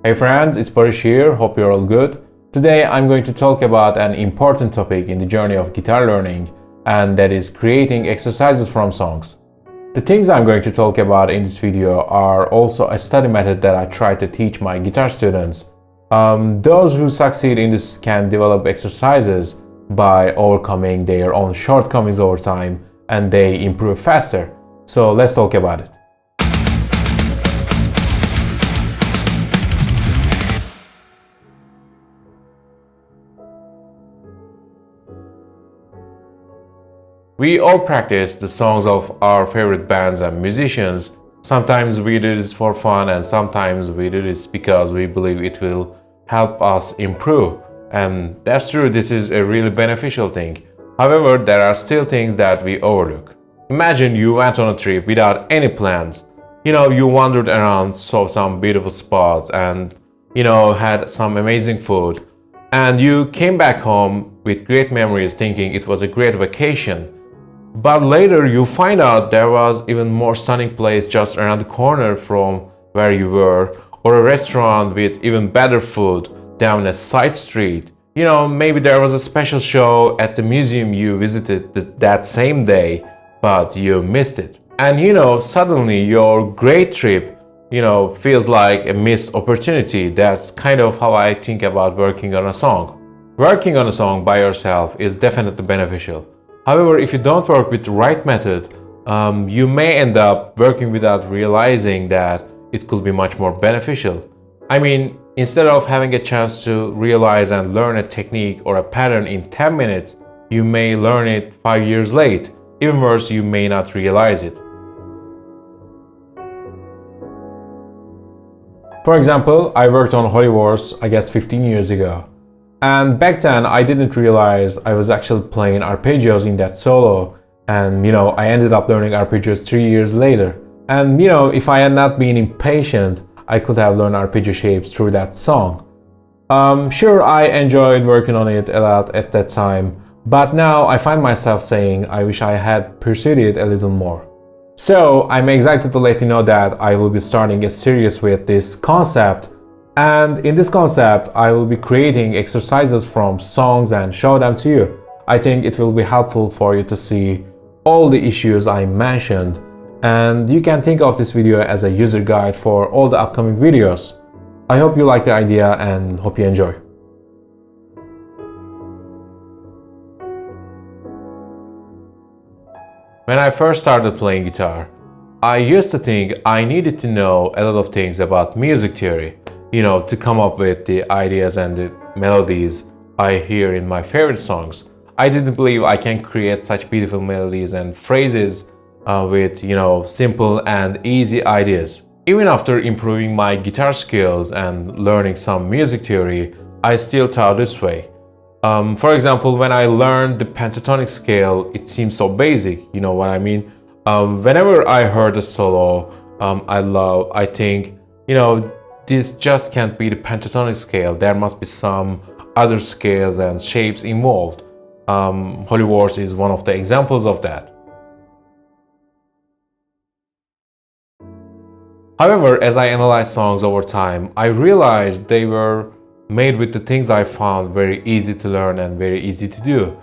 Hey friends, it's Barış here, hope you're all good. Today I'm going to talk about an important topic in the journey of guitar learning, and that is creating exercises from songs. The things I'm going to talk about in this video are also a study method that I try to teach my guitar students. Those who succeed in this can develop exercises by overcoming their own shortcomings over time, and they improve faster. So let's talk about it. We all practice the songs of our favorite bands and musicians. Sometimes we do this for fun, and sometimes we do this because we believe it will help us improve. And that's true, this is a really beneficial thing. However, there are still things that we overlook. Imagine you went on a trip without any plans. You wandered around, saw some beautiful spots, and had some amazing food. And you came back home with great memories, thinking it was a great vacation. But later you find out there was even more stunning place just around the corner from where you were, or a restaurant with even better food down a side street. Maybe there was a special show at the museum you visited that same day, but you missed it. And suddenly your great trip, feels like a missed opportunity. That's kind of how I think about working on a song. Working on a song by yourself is definitely beneficial. However, if you don't work with the right method, you may end up working without realizing that it could be much more beneficial. I mean, instead of having a chance to realize and learn a technique or a pattern in 10 minutes, you may learn it 5 years late. Even worse, you may not realize it. For example, I worked on Holy Wars, I guess 15 years ago. And back then, I didn't realize I was actually playing arpeggios in that solo. And I ended up learning arpeggios 3 years later. And if I had not been impatient, I could have learned arpeggio shapes through that song. Sure, I enjoyed working on it a lot at that time, but now I find myself saying I wish I had pursued it a little more. So I'm excited to let you know that I will be starting a series with this concept. And in this concept, I will be creating exercises from songs and show them to you. I think it will be helpful for you to see all the issues I mentioned, and you can think of this video as a user guide for all the upcoming videos. I hope you like the idea and hope you enjoy. When I first started playing guitar, I used to think I needed to know a lot of things about music theory, to come up with the ideas and the melodies I hear in my favorite songs. I didn't believe I can create such beautiful melodies and phrases with simple and easy ideas. Even after improving my guitar skills and learning some music theory, I still thought this way. For example, when I learned the pentatonic scale, it seems so basic, you know what I mean? Whenever I heard a solo I think, this just can't be the pentatonic scale. There must be some other scales and shapes involved. Holy Wars is one of the examples of that. However, as I analyzed songs over time, I realized they were made with the things I found very easy to learn and very easy to do.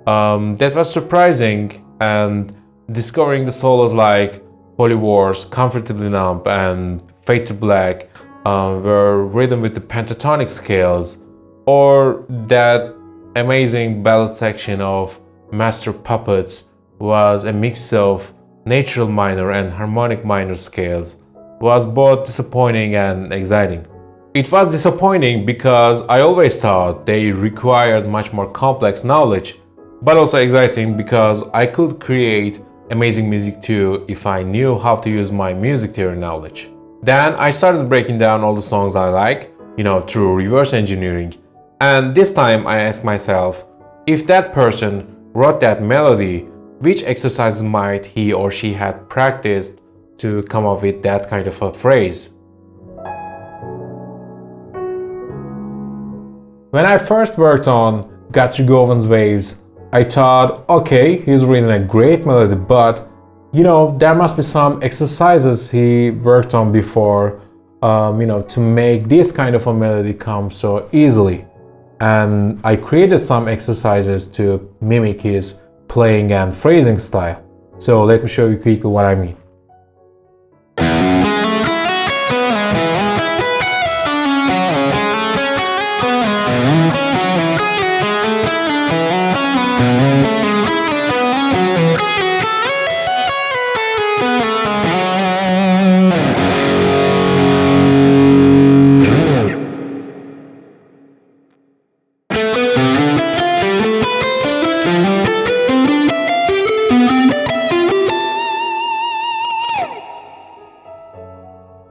That was surprising, and discovering the solos like Holy Wars, Comfortably Numb, and Fade to Black were written with the pentatonic scales, or that amazing ballad section of Master Puppets was a mix of natural minor and harmonic minor scales, was both disappointing and exciting. It was disappointing because I always thought they required much more complex knowledge, but also exciting because I could create amazing music too if I knew how to use my music theory knowledge. Then I started breaking down all the songs I like, through reverse engineering. And this time I asked myself, if that person wrote that melody, which exercises might he or she had practiced to come up with that kind of a phrase? When I first worked on Guthrie Gowan's Waves, I thought, okay, he's written a great melody, but there must be some exercises he worked on before to make this kind of a melody come so easily. And I created some exercises to mimic his playing and phrasing style. So let me show you quickly what I mean.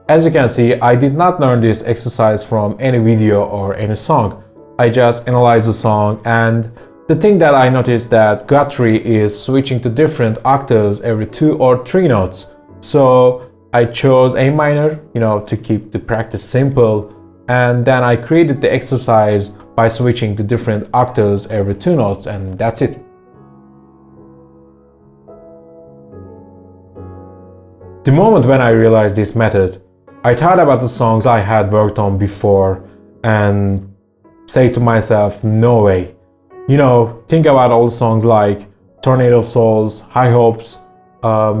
As you can see, I did not learn this exercise from any video or any song. I just analyzed the song, and the thing that I noticed that Guthrie is switching to different octaves every 2 or 3 notes. So I chose A minor, to keep the practice simple, and then I created the exercise by switching to different octaves every 2 notes, and that's it. The moment when I realized this method, I thought about the songs I had worked on before and say to myself, no way. Think about all the songs like Tornado Souls, High Hopes,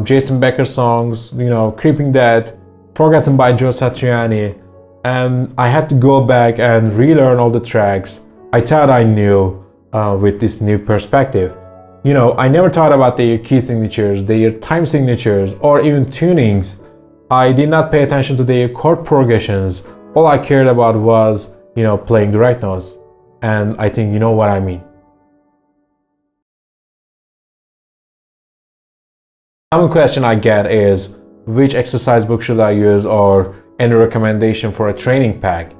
Jason Becker songs, Creeping Dead, Forgotten by Joe Satriani, and I had to go back and relearn all the tracks I thought I knew with this new perspective. I never thought about their key signatures, their time signatures, or even tunings. I did not pay attention to their chord progressions. All I cared about was, playing the right notes. And I think you know what I mean. Common question I get is, which exercise book should I use, or any recommendation for a training pack?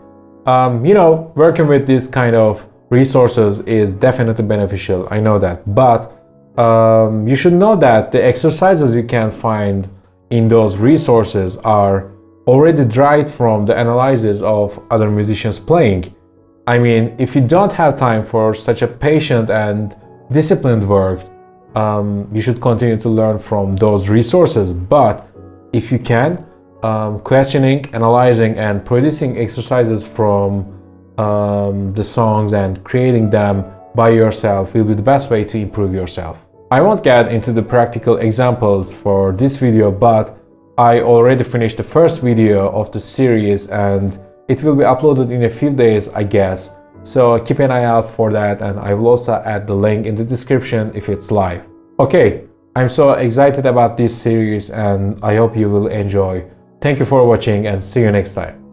Working with this kind of resources is definitely beneficial, I know that. But you should know that the exercises you can find in those resources are already derived from the analysis of other musicians playing. I mean, if you don't have time for such a patient and disciplined work, you should continue to learn from those resources. But if you can, questioning, analyzing, and producing exercises from the songs and creating them by yourself will be the best way to improve yourself. I won't get into the practical examples for this video, but I already finished the first video of the series and it will be uploaded in a few days, I guess. So keep an eye out for that, and I will also add the link in the description if it's live. Okay, I'm so excited about this series and I hope you will enjoy. Thank you for watching and see you next time.